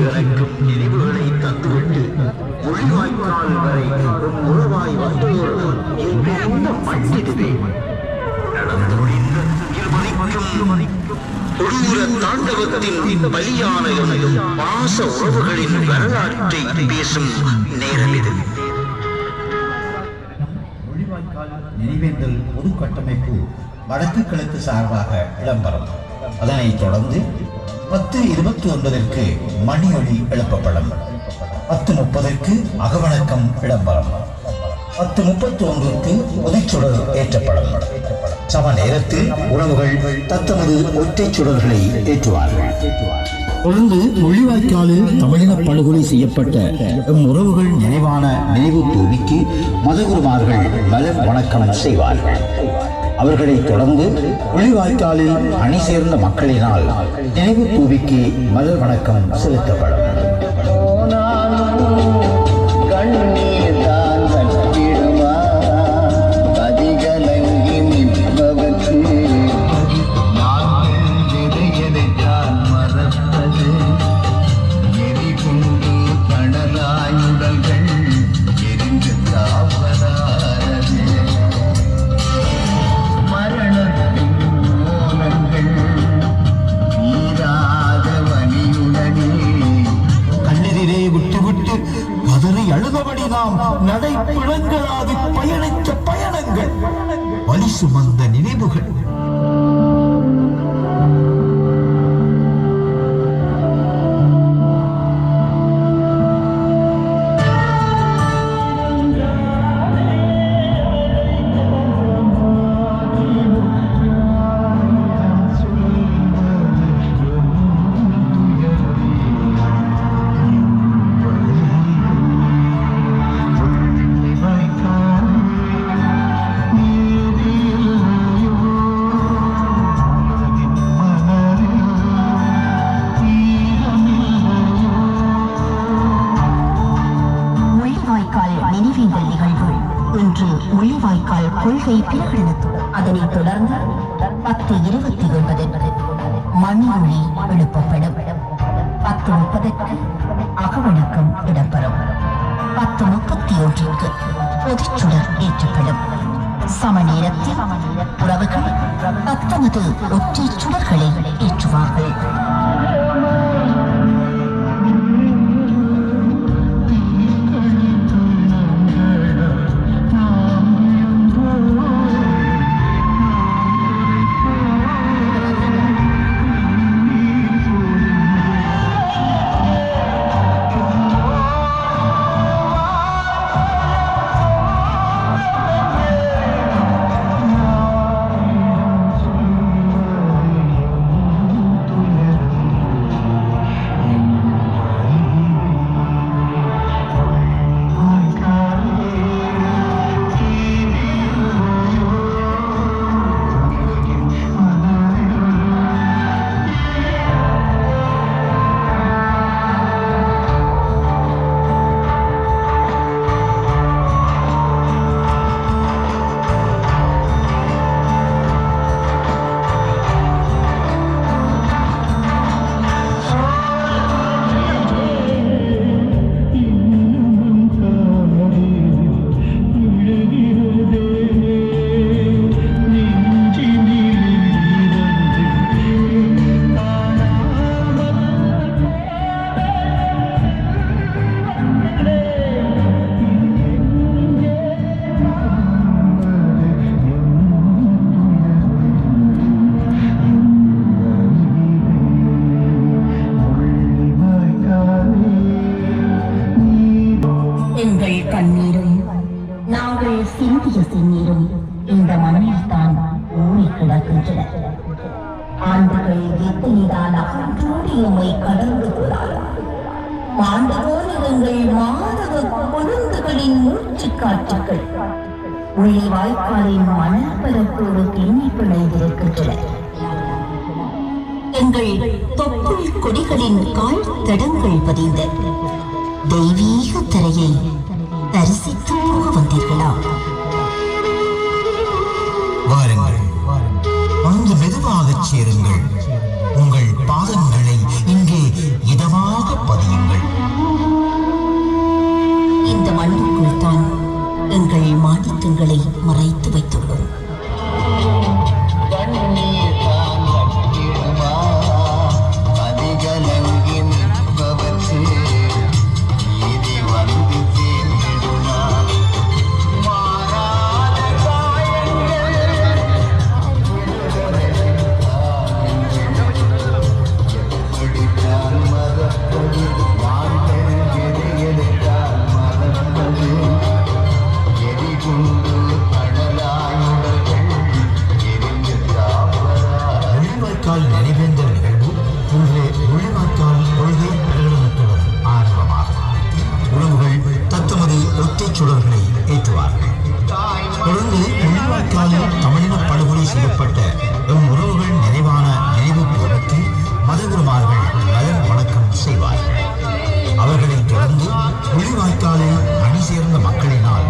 எனக்கும் நினைவுகளை தந்துவிட்டு மொழிவாய்க்கால் வரை உறவாய் வந்தோர் இந்த மண்ணிடுவே நடந்து முடிந்த கொடூர தாண்டவத்தின் பலியான பாச உறவுகளின் வரலாற்றை பேசும் நேரம் இது. நினைவேந்தல் பொது கட்டமைப்பு வடக்கு கிழக்கு சார்பாக விளம்பரம். அதனைத் தொடர்ந்து 10:29 மணியொலி எழுப்பப்படும். 10:30 அகவணக்கம் விளம்பரம். 10:31 ஒளிச்சுடர் ஏற்றப்படும். சம நேரத்தில் உறவுகள் தத்தமது ஒற்றைச் சுடர்களை ஏற்றுவார்கள். தொடர்ந்து முள்ளிவாய்க்காலில் தமிழின படுகொலை செய்யப்பட்ட உறவுகள் நினைவான நினைவு தூவிக்கு மதகுருமார்கள் மலர் வணக்கம் செய்வார்கள். அவர்களைத் தொடர்ந்து முள்ளிவாய்க்காலில் அணி சேர்ந்த மக்களினால் நினைவு தூவிக்கு மலர் வணக்கம் செலுத்தப்படும். அழுதபடி நாம் நடை பிழங்களாது பயணித்த பயணங்கள், வலி சுமந்த நினைவுகள். முள்ளிவாய்க்கால் கொள்கை பிரகடனத்துடன் அதனைத் தொடர்ந்து 10:29 மணியொலி எழுப்பப்படும். 10:30 அகவணக்கம் இடம்பெறும். 10:31 பொதுச்சுடர் ஏற்றப்படும். சம நேரத்தில் உறவுகள் தத்தமது ஒற்றைச் சுடர்களை ஏற்றுவார்கள். ஆண்டுகள் எத்தனைதான் அகன்றோடு எம்மை கடந்து மாண்டதோடு எங்கள் மாதவ கொழுந்துகளின் மூச்சு காற்றுகள் உள்ளே வாய்க்காலின் மணப்பரப்போடு பின்னி பிணைந்திருக்கின்றன. எங்கள் தொப்புள் கொடிகளின் கால் தடங்கள் பதிந்த தெய்வீக திரையை தரிசித்து போக வந்தீர்களா? வாருங்கள், வந்து மெதுவாக சேருங்கள். உங்கள் பாதங்களை இங்கே இதமாக பதியும். எங்கள் மாணிக்கங்களை மறைத்து வைத்துள்ளோம். நினைவேந்தல் நிகழ்வு இன்று முள்ளிவாய்க்கால் கொள்கை பிரகடனத்துடன் ஆரம்பமாகும். உறவுகள் தத்தமது ஒற்றைச் சுடர்களை ஏற்றுவார்கள். தொடர்ந்து முள்ளிவாய்க்காலில் தமிழின படுகொலை செய்யப்பட்ட எம் உறவுகள் நினைவான நினைவு கூடத்தில் மதகுருமார்கள் மலர் வணக்கம் செய்வார்கள். அவர்களைத் தொடர்ந்து முள்ளிவாய்க்காலில் அணி சேர்ந்த மக்களினால்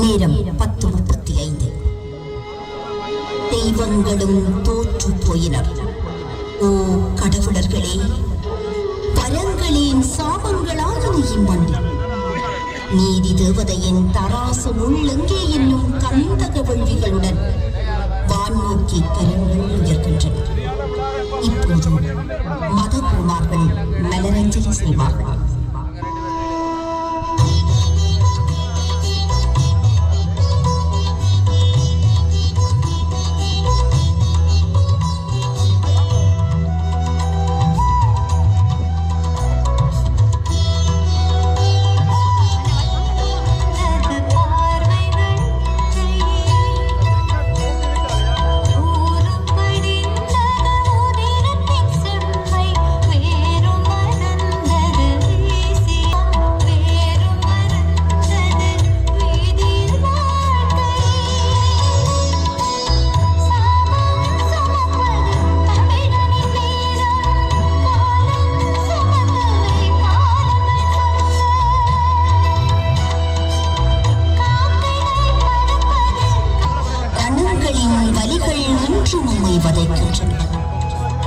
நேரம் 10:35. தெய்வங்களும் தோற்று போயினர். ஓ கடவுளர்களே, பரங்களின் சாபங்களாயின இம்மண்ணில். நீதி தேவதையின் தராசு உள்ளெங்கே என்னும் கந்தக வல்விகளுடன் வான்நோக்கி கரங்கள் உயர்கின்றன. இப்போது மதகுமார்கள் மலரஞ்சலி செய்வார்கள்.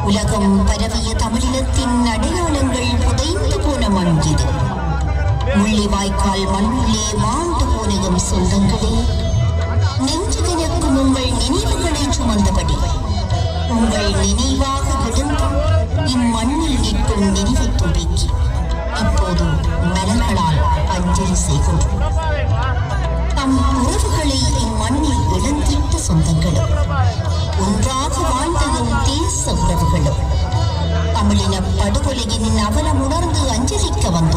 உலகம் பரவிய தமிழினத்தின் அடையாளங்கள் புதைந்து போன மண் இது. முள்ளிவாய்க்கால் மண்ணுள்ளே மாண்டு போன எம் சொந்தங்களே, நெஞ்சு கனக்கும் உங்கள் நினைவுகளை சுமந்தபடி உங்கள் நினைவாக விழுந்து இம்மண்ணில் நிற்கும் நினைவு துடிக்கி இப்போது மலர்களால் அஞ்சலி செய்கின்றோம். விடுதலையின் அவலம் உணர்ந்து அஞ்சலிக்க வந்துள்ளனர்.